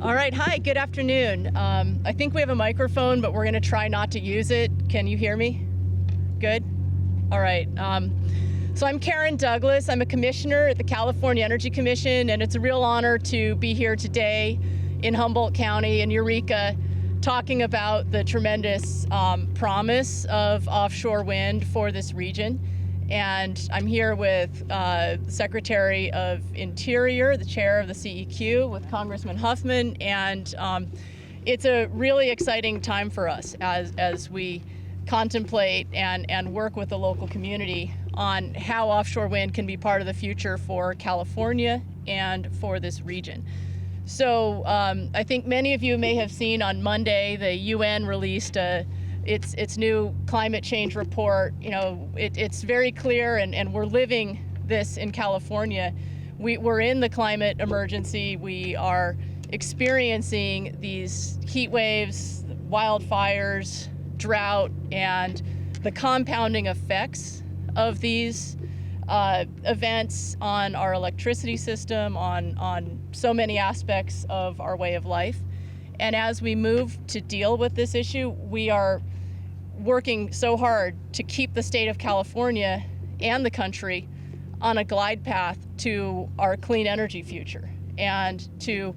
All right, hi, good afternoon. I think we have a microphone, but we're going to try not to use it. Can you hear me? Good? All right. So I'm Karen Douglas. I'm a commissioner at the California Energy Commission, and it's a real honor to be here today in Humboldt County in Eureka talking about the tremendous promise of offshore wind for this region. And I'm here with Secretary of Interior, the chair of the CEQ, with Congressman Huffman, and it's a really exciting time for us as we contemplate and work with the local community on how offshore wind can be part of the future for California and for this region. So I think many of you may have seen on Monday the UN released its new climate change report. You know, it's very clear, and we're living this in California. We're in the climate emergency. We are experiencing these heat waves, wildfires, drought, and the compounding effects of these events on our electricity system, on so many aspects of our way of life. And as we move to deal with this issue, we are working so hard to keep the state of California and the country on a glide path to our clean energy future, and to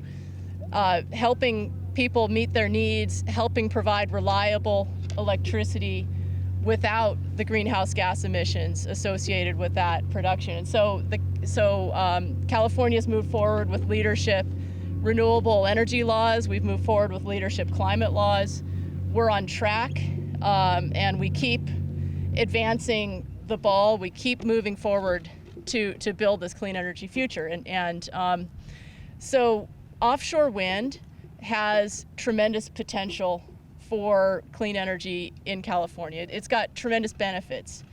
helping people meet their needs, helping provide reliable electricity without the greenhouse gas emissions associated with that production. And so California's moved forward with leadership renewable energy laws. We've moved forward with leadership climate laws. We're on track, and we keep advancing the ball. We keep moving forward to build this clean energy future. So offshore wind has tremendous potential for clean energy in California. It's got tremendous benefits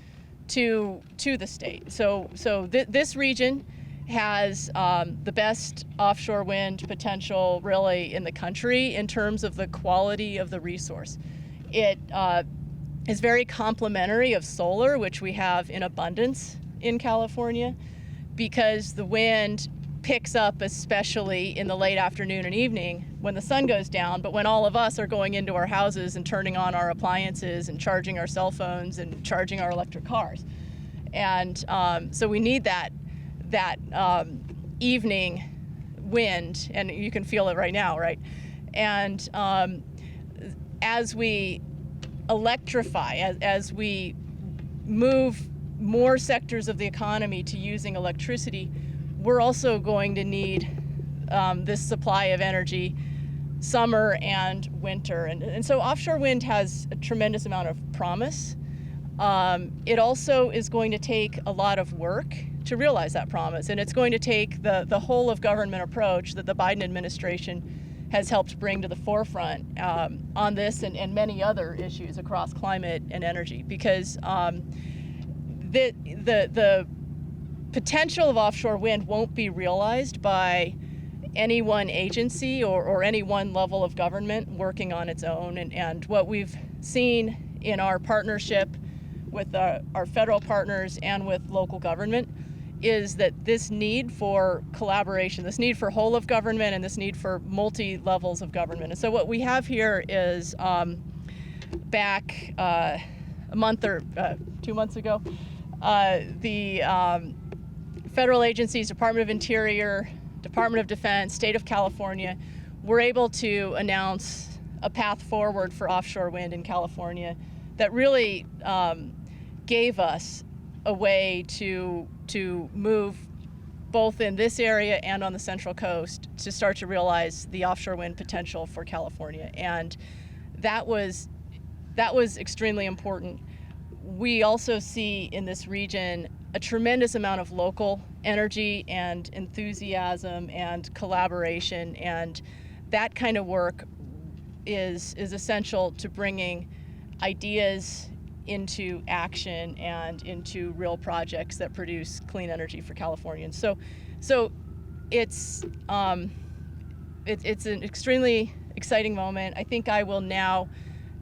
to the state. So this region has the best offshore wind potential really in the country in terms of the quality of the resource. It is very complementary of solar, which we have in abundance in California, because the wind picks up especially in the late afternoon and evening when the sun goes down, but when all of us are going into our houses and turning on our appliances and charging our cell phones and charging our electric cars. And so we need that evening wind, and you can feel it right now, right? And as we electrify, as we move more sectors of the economy to using electricity, we're also going to need this supply of energy summer and winter. And so offshore wind has a tremendous amount of promise. It also is going to take a lot of work to realize that promise. And it's going to take the whole of government approach that the Biden administration has helped bring to the forefront on this and many other issues across climate and energy, because the potential of offshore wind won't be realized by any one agency or any one level of government working on its own. And what we've seen in our partnership with our federal partners and with local government is that this need for collaboration, this need for whole of government, and this need for multi-levels of government. And so what we have here is back a month or 2 months ago, the federal agencies, Department of Interior, Department of Defense, State of California, were able to announce a path forward for offshore wind in California that really gave us a way to move both in this area and on the Central Coast to start to realize the offshore wind potential for California. And that was extremely important. We also see in this region a tremendous amount of local energy and enthusiasm and collaboration, and that kind of work is essential to bringing ideas into action and into real projects that produce clean energy for Californians. So it's an extremely exciting moment. I think I will now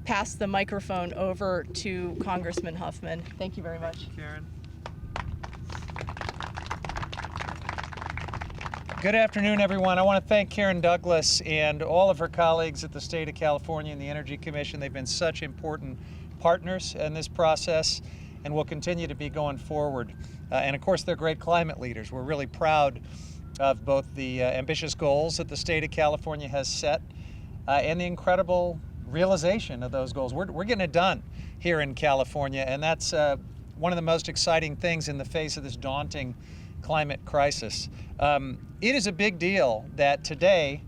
pass the microphone over to Congressman Huffman. Thank you very much. Karen. Good afternoon, everyone. I want to thank Karen Douglas and all of her colleagues at the state of California and the Energy Commission. They've been such important partners in this process and will continue to be going forward. And of course, they're great climate leaders. We're really proud of both the ambitious goals that the state of California has set and the incredible realization of those goals. We're getting it done here in California, and that's one of the most exciting things in the face of this daunting climate crisis. It is a big deal that today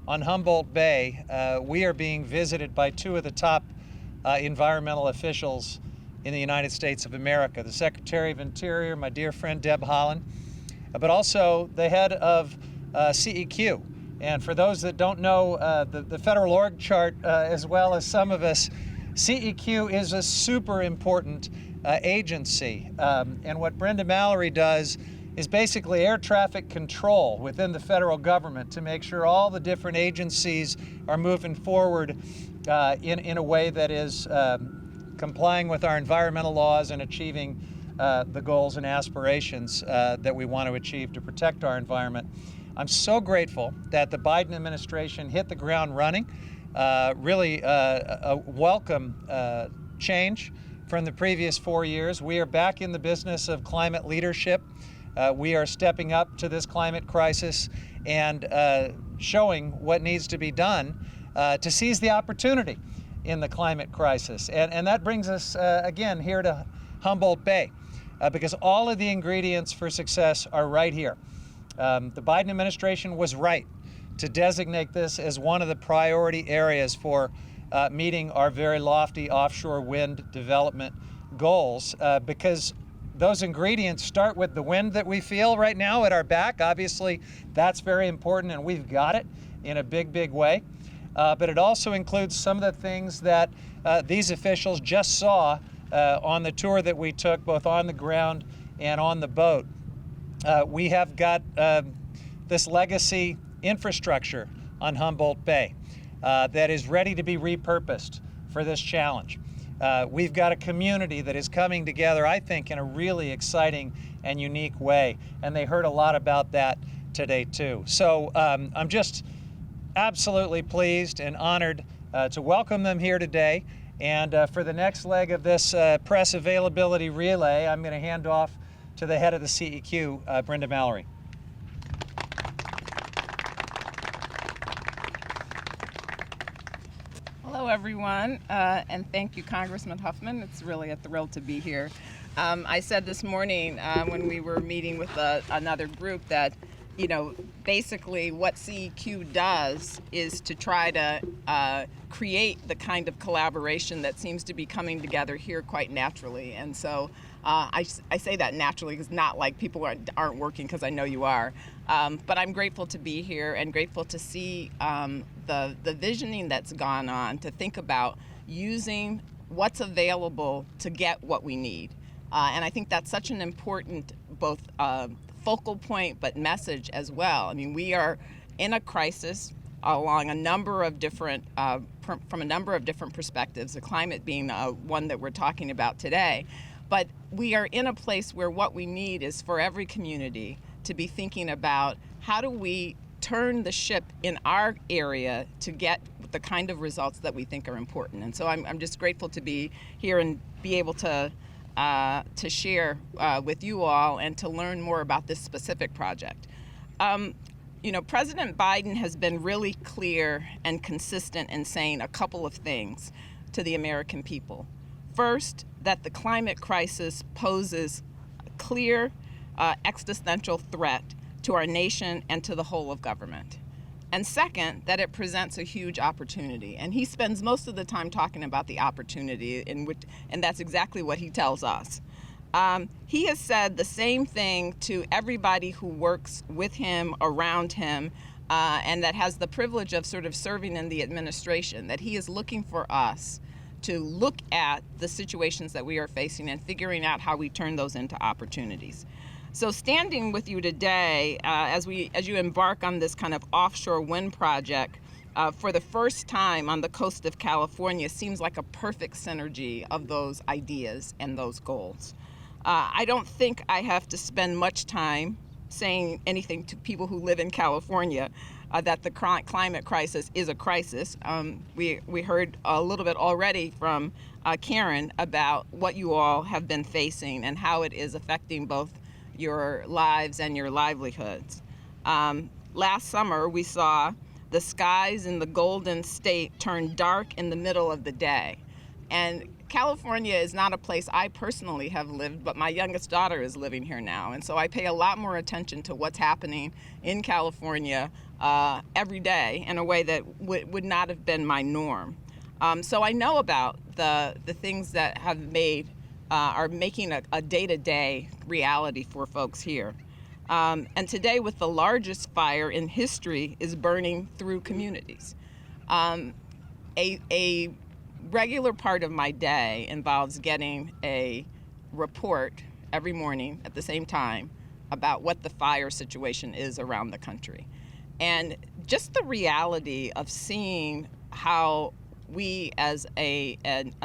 on Humboldt Bay, we are being visited by two of the top environmental officials in the United States of America, the Secretary of Interior, my dear friend Deb Haaland, but also the head of CEQ. And for those that don't know the federal org chart as well as some of us, CEQ is a super important agency. And what Brenda Mallory does is basically air traffic control within the federal government to make sure all the different agencies are moving forward in a way that is complying with our environmental laws and achieving the goals and aspirations that we want to achieve to protect our environment. I'm so grateful that the Biden administration hit the ground running. Really a welcome change from the previous 4 years. We are back in the business of climate leadership. We are stepping up to this climate crisis and showing what needs to be done to seize the opportunity in the climate crisis. And that brings us again here to Humboldt Bay because all of the ingredients for success are right here. The Biden administration was right to designate this as one of the priority areas for meeting our very lofty offshore wind development goals because those ingredients start with the wind that we feel right now at our back. Obviously, that's very important, and we've got it in a big, big way. But it also includes some of the things that these officials just saw on the tour that we took, both on the ground and on the boat. We have got this legacy infrastructure on Humboldt Bay that is ready to be repurposed for this challenge. We've got a community that is coming together, I think, in a really exciting and unique way, and they heard a lot about that today too. So I'm just absolutely pleased and honored to welcome them here today. And for the next leg of this press availability relay, I'm going to hand off to the head of the CEQ, Brenda Mallory. Hello, everyone, and thank you, Congressman Huffman. It's really a thrill to be here. I said this morning when we were meeting with another group that, you know, basically what CEQ does is to try to create the kind of collaboration that seems to be coming together here quite naturally. And so I say that naturally because not like people aren't working, because I know you are. But I'm grateful to be here and grateful to see the visioning that's gone on to think about using what's available to get what we need. And I think that's such an important both focal point but message as well. I mean, we are in a crisis along a number of different, from a number of different perspectives, the climate being one that we're talking about today. But we are in a place where what we need is for every community to be thinking about how do we turn the ship in our area to get the kind of results that we think are important. And so I'm just grateful to be here and be able to share with you all and to learn more about this specific project. You know, President Biden has been really clear and consistent in saying a couple of things to the American people. First, that the climate crisis poses a clear existential threat to our nation and to the whole of government. And second, that it presents a huge opportunity. And he spends most of the time talking about the opportunity, and that's exactly what he tells us. He has said the same thing to everybody who works with him, around him, and that has the privilege of sort of serving in the administration, that he is looking for us to look at the situations that we are facing and figuring out how we turn those into opportunities. So standing with you today, as you embark on this kind of offshore wind project for the first time on the coast of California, seems like a perfect synergy of those ideas and those goals. I don't think I have to spend much time saying anything to people who live in California that the climate crisis is a crisis. We heard a little bit already from Karen about what you all have been facing and how it is affecting both your lives and your livelihoods. Last summer, we saw the skies in the Golden State turn dark in the middle of the day. And California is not a place I personally have lived, but my youngest daughter is living here now. And so I pay a lot more attention to what's happening in California every day in a way that would not have been my norm. So I know about the things that have are making a day-to-day reality for folks here. And today, with the largest fire in history, is burning through communities. A regular part of my day involves getting a report every morning at the same time about what the fire situation is around the country. And just the reality of seeing how we as a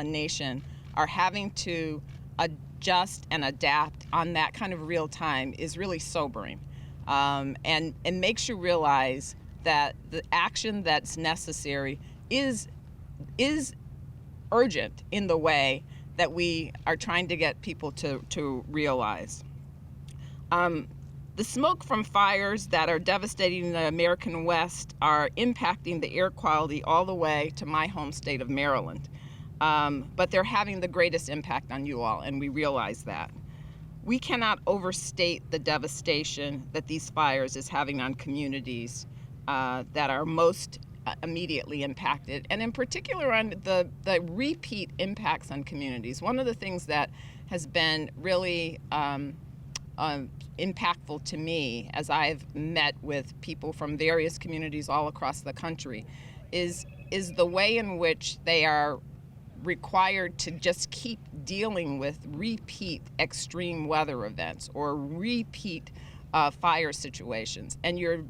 nation are having to adjust and adapt on that kind of real time is really sobering, and makes you realize that the action that's necessary is urgent in the way that we are trying to get people to realize. The smoke from fires that are devastating the American West are impacting the air quality all the way to my home state of Maryland. But they're having the greatest impact on you all, and we realize that. We cannot overstate the devastation that these fires is having on communities that are most immediately impacted, and in particular on the repeat impacts on communities. One of the things that has been really impactful to me as I've met with people from various communities all across the country is the way in which they are required to just keep dealing with repeat extreme weather events or repeat fire situations, and you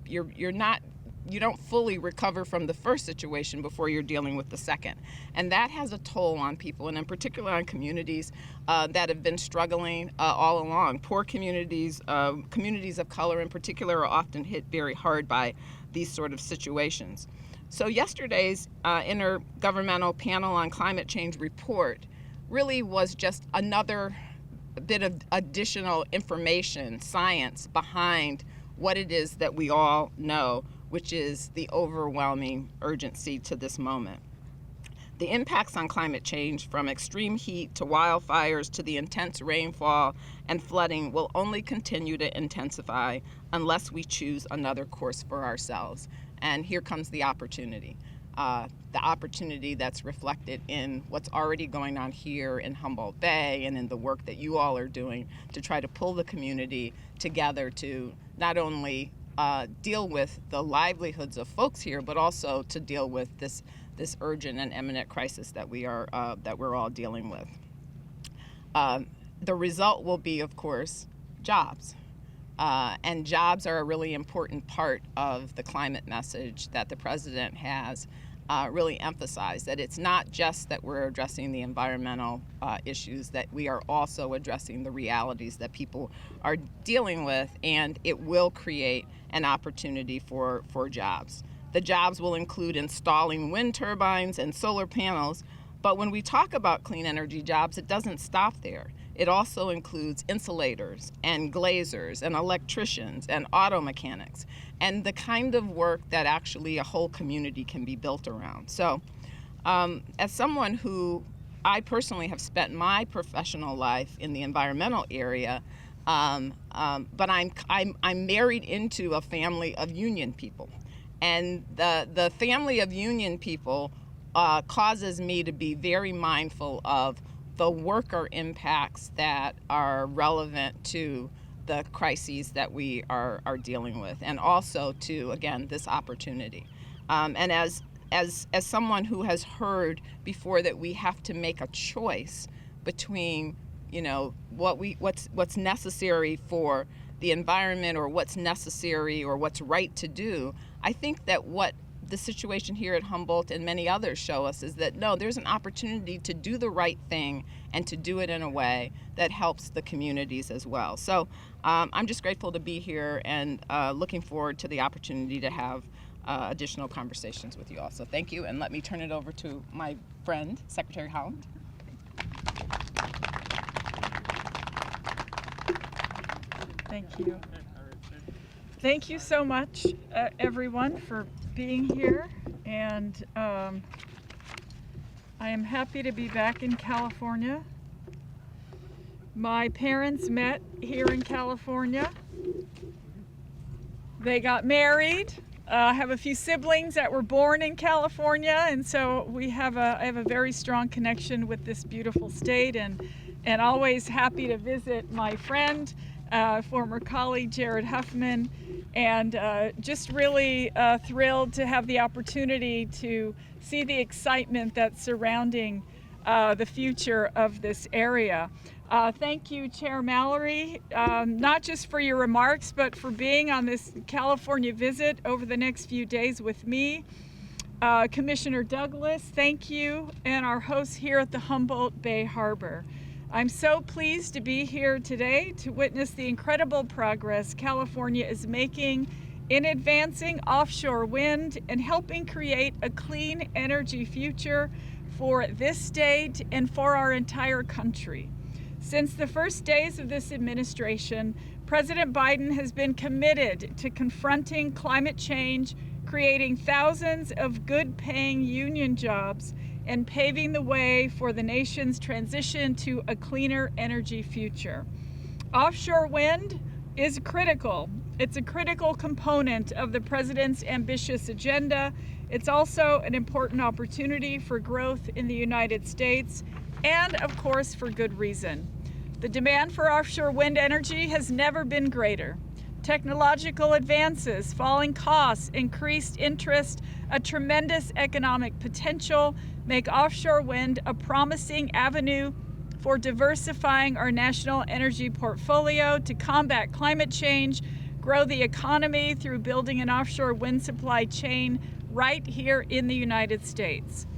don't fully recover from the first situation before you're dealing with the second. And that has a toll on people, and in particular on communities that have been struggling all along. Poor communities, communities of color in particular, are often hit very hard by these sort of situations. So yesterday's Intergovernmental Panel on Climate Change report really was just another bit of additional information, science behind what it is that we all know, which is the overwhelming urgency to this moment. The impacts on climate change, from extreme heat to wildfires to the intense rainfall and flooding, will only continue to intensify unless we choose another course for ourselves. And here comes the opportunity that's reflected in what's already going on here in Humboldt Bay and in the work that you all are doing to try to pull the community together to not only deal with the livelihoods of folks here, but also to deal with this urgent and imminent crisis that we're all dealing with. The result will be, of course, jobs. And jobs are a really important part of the climate message that the president has really emphasized, that it's not just that we're addressing the environmental issues, that we are also addressing the realities that people are dealing with, and it will create an opportunity for jobs. The jobs will include installing wind turbines and solar panels, but when we talk about clean energy jobs, it doesn't stop there. It also includes insulators and glazers and electricians and auto mechanics and the kind of work that actually a whole community can be built around. So as someone who I personally have spent my professional life in the environmental area, but I'm married into a family of union people. And the family of union people causes me to be very mindful of the worker impacts that are relevant to the crises that we are dealing with, and also to, again, this opportunity. And as someone who has heard before that we have to make a choice between, what's necessary for the environment or what's necessary or what's right to do, I think that what the situation here at Humboldt and many others show us is that no, there's an opportunity to do the right thing and to do it in a way that helps the communities as well. So I'm just grateful to be here and looking forward to the opportunity to have additional conversations with you all. So thank you, and let me turn it over to my friend, Secretary Haaland. Thank you. Thank you so much, everyone, for being here. And I am happy to be back in California. My parents met here in California. They got married. I have a few siblings that were born in California, and so I have a very strong connection with this beautiful state, and always happy to visit my friend, former colleague Jared Huffman, and just really thrilled to have the opportunity to see the excitement that's surrounding the future of this area. Thank you, Chair Mallory, not just for your remarks, but for being on this California visit over the next few days with me. Commissioner Douglas, thank you, and our hosts here at the Humboldt Bay Harbor. I'm so pleased to be here today to witness the incredible progress California is making in advancing offshore wind and helping create a clean energy future for this state and for our entire country. Since the first days of this administration, President Biden has been committed to confronting climate change, creating thousands of good-paying union jobs, and paving the way for the nation's transition to a cleaner energy future. Offshore wind is critical. It's a critical component of the president's ambitious agenda. It's also an important opportunity for growth in the United States, and of course for good reason. The demand for offshore wind energy has never been greater. Technological advances, falling costs, increased interest, a tremendous economic potential make offshore wind a promising avenue for diversifying our national energy portfolio to combat climate change, grow the economy through building an offshore wind supply chain right here in the United States.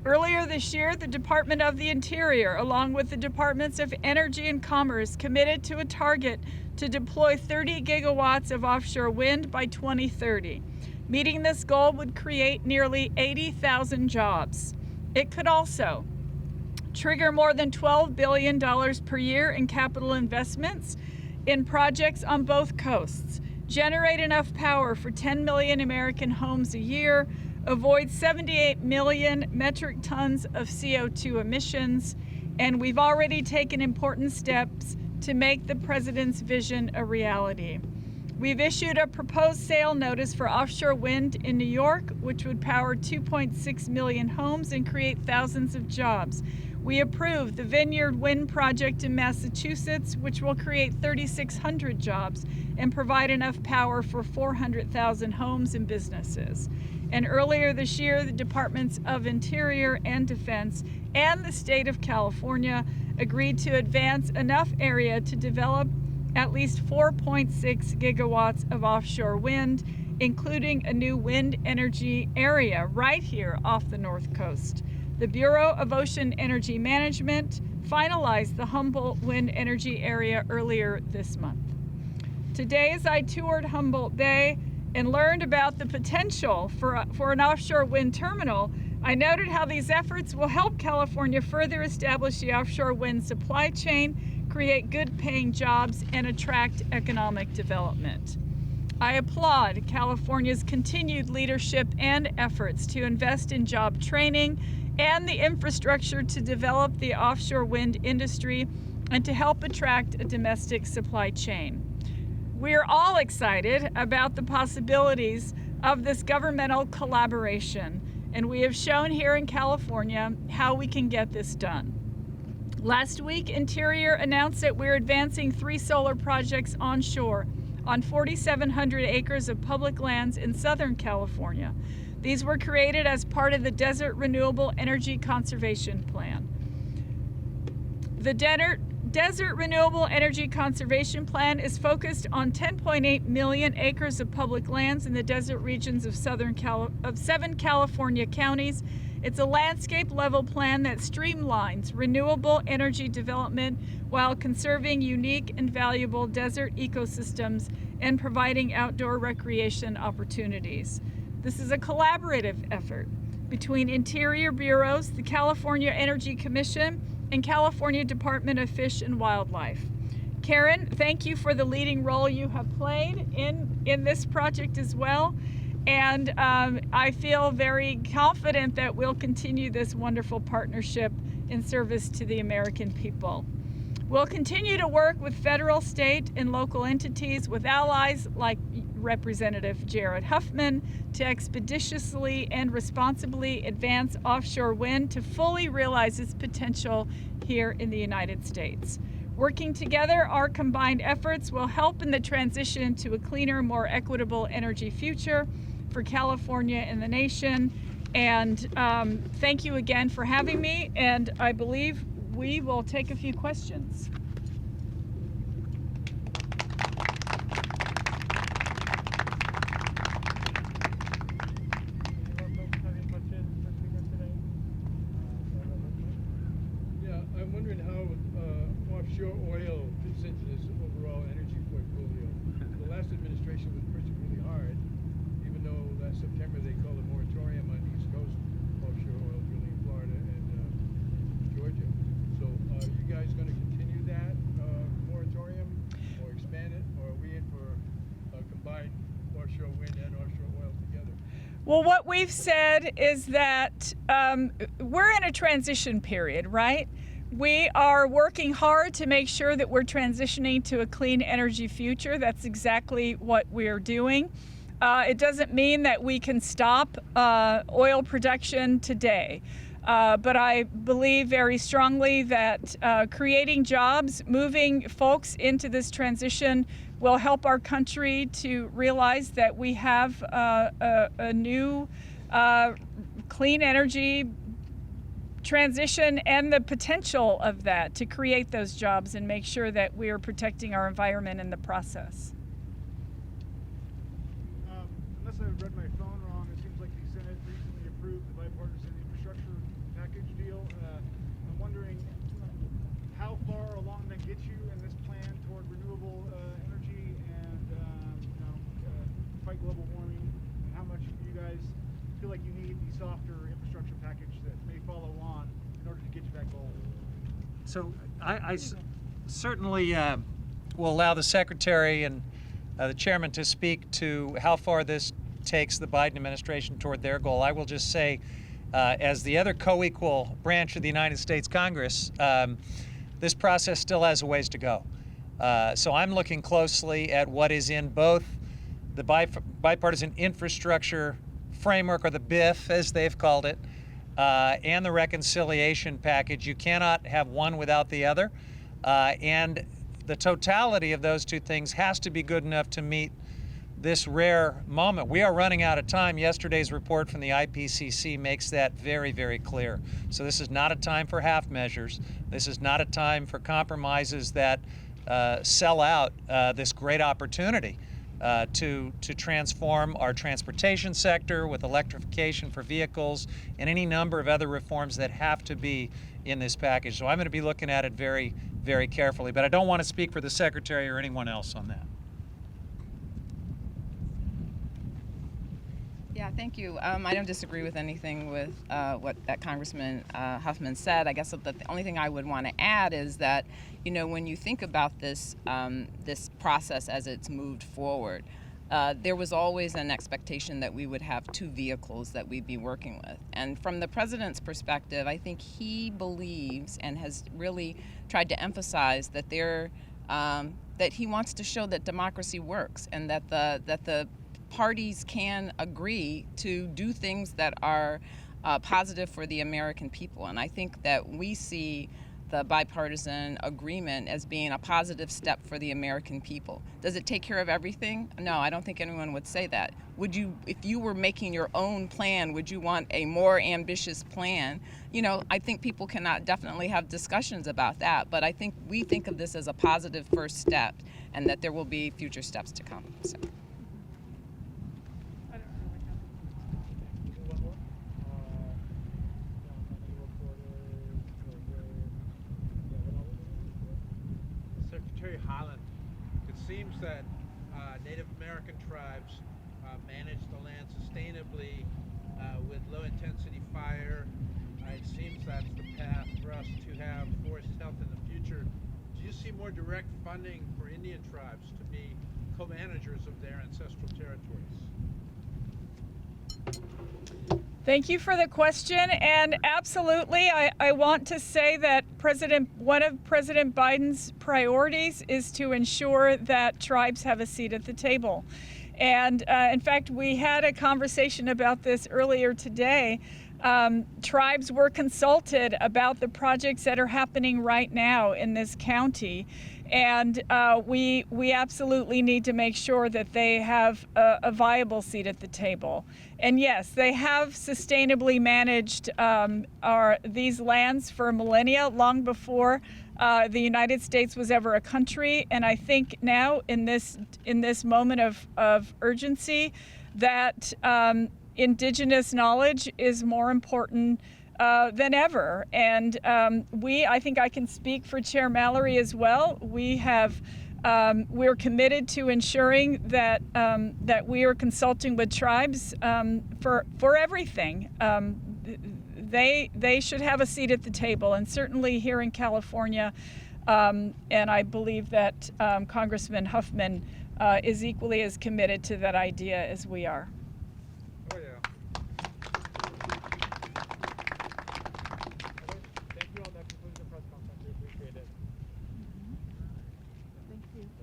Earlier this year, the Department of the Interior, along with the Departments of Energy and Commerce, committed to a target to deploy 30 gigawatts of offshore wind by 2030. Meeting this goal would create nearly 80,000 jobs. It could also trigger more than $12 billion per year in capital investments in projects on both coasts, generate enough power for 10 million American homes a year, avoid 78 million metric tons of CO2 emissions, and we've already taken important steps to make the president's vision a reality. We've issued a proposed sale notice for offshore wind in New York, which would power 2.6 million homes and create thousands of jobs. We approved the Vineyard Wind Project in Massachusetts, which will create 3,600 jobs and provide enough power for 400,000 homes and businesses. And earlier this year, the Departments of Interior and Defense and the state of California agreed to advance enough area to develop at least 4.6 gigawatts of offshore wind, including a new wind energy area right here off the North Coast. The Bureau of Ocean Energy Management finalized the Humboldt Wind Energy Area earlier this month. Today, as I toured Humboldt Bay and learned about the potential for an offshore wind terminal, I noted how these efforts will help California further establish the offshore wind supply chain, create good-paying jobs, and attract economic development. I applaud California's continued leadership and efforts to invest in job training and the infrastructure to develop the offshore wind industry and to help attract a domestic supply chain. We're all excited about the possibilities of this governmental collaboration, and we have shown here in California how we can get this done. Last week, Interior announced that we're advancing 3 solar projects onshore on 4,700 acres of public lands in Southern California. These were created as part of the Desert Renewable Energy Conservation Plan. The Desert Renewable Energy Conservation Plan is focused on 10.8 million acres of public lands in the desert regions of 7 California counties. It's a landscape level plan that streamlines renewable energy development while conserving unique and valuable desert ecosystems and providing outdoor recreation opportunities. This is a collaborative effort between Interior Bureaus, the California Energy Commission, and California Department of Fish and Wildlife. Karen, thank you for the leading role you have played in this project as well. And I feel very confident that we'll continue this wonderful partnership in service to the American people. We'll continue to work with federal, state, and local entities, with allies like Representative Jared Huffman, to expeditiously and responsibly advance offshore wind to fully realize its potential here in the United States. Working together, our combined efforts will help in the transition to a cleaner, more equitable energy future for California and the nation. And thank you again for having me, and I believe we will take a few questions. I'm wondering how offshore oil fits into this overall energy portfolio. The last administration was pushing really hard, even though last September they called a moratorium on East Coast offshore oil drilling in Florida and Georgia. So are you guys going to continue that moratorium or expand it, or are we in for combined offshore wind and offshore oil together? Well, what we've said is that we're in a transition period, right? We are working hard to make sure that we're transitioning to a clean energy future. That's exactly what we're doing. It doesn't mean that we can stop oil production today. But I believe very strongly that creating jobs, moving folks into this transition will help our country to realize that we have a new clean energy transition and the potential of that to create those jobs and make sure that we are protecting our environment in the process. Unless I read my phone wrong, it seems like the Senate recently approved the bipartisan infrastructure package deal. I'm wondering how far along that gets you in this plan toward renewable energy and fight global warming, and how much you guys feel like you need the softer infrastructure package that may follow on in order to get you that goal. So I certainly will allow the Secretary and the Chairman to speak to how far this takes the Biden administration toward their goal. I will just say, as the other co-equal branch of the United States Congress, this process still has a ways to go. So I'm looking closely at what is in both the bipartisan infrastructure framework, or the BIF as they've called it, and the reconciliation package. You cannot have one without the other, and the totality of those two things has to be good enough to meet this rare moment. We are running out of time. Yesterday's report from the IPCC makes that very, very clear. So this is not a time for half measures. This is not a time for compromises that sell out this great opportunity to transform our transportation sector with electrification for vehicles and any number of other reforms that have to be in this package. So I'm going to be looking at it very, very carefully, but I don't want to speak for the Secretary or anyone else on that. Yeah, thank you. I don't disagree with anything with what that Congressman Huffman said. I guess the only thing I would want to add is that, when you think about this this process as it's moved forward, there was always an expectation that we would have two vehicles that we'd be working with. And from the president's perspective, I think he believes and has really tried to emphasize that that he wants to show that democracy works, and that the parties can agree to do things that are positive for the American people. And I think that we see the bipartisan agreement as being a positive step for the American people. Does it take care of everything? No, I don't think anyone would say that. Would you, if you were making your own plan, would you want a more ambitious plan? You know, I think people cannot definitely have discussions about that, but I think we think of this as a positive first step and that there will be future steps to come. So. Secretary Haaland, it seems that Native American tribes manage the land sustainably with low-intensity fire. It seems that's the path for us to have forest health in the future. Do you see more direct funding for Indian tribes to be co-managers of their ancestral territories? Thank you for the question, and absolutely, I want to say that one of President Biden's priorities is to ensure that tribes have a seat at the table. And in fact, we had a conversation about this earlier today. Tribes were consulted about the projects that are happening right now in this county. And we absolutely need to make sure that they have a viable seat at the table. And yes, they have sustainably managed these lands for millennia, long before the United States was ever a country. And I think now, in this moment of urgency, that indigenous knowledge is more important than ever. And I think I can speak for Chair Mallory as well. We're committed to ensuring that we are consulting with tribes for everything. They should have a seat at the table, and certainly here in California. And I believe that Congressman Huffman is equally as committed to that idea as we are. Oh, yeah. Thank you. On that concludes the press conference. We appreciate it.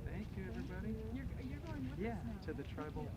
Thank you, everybody. You're going with Yeah, us now. to the tribal.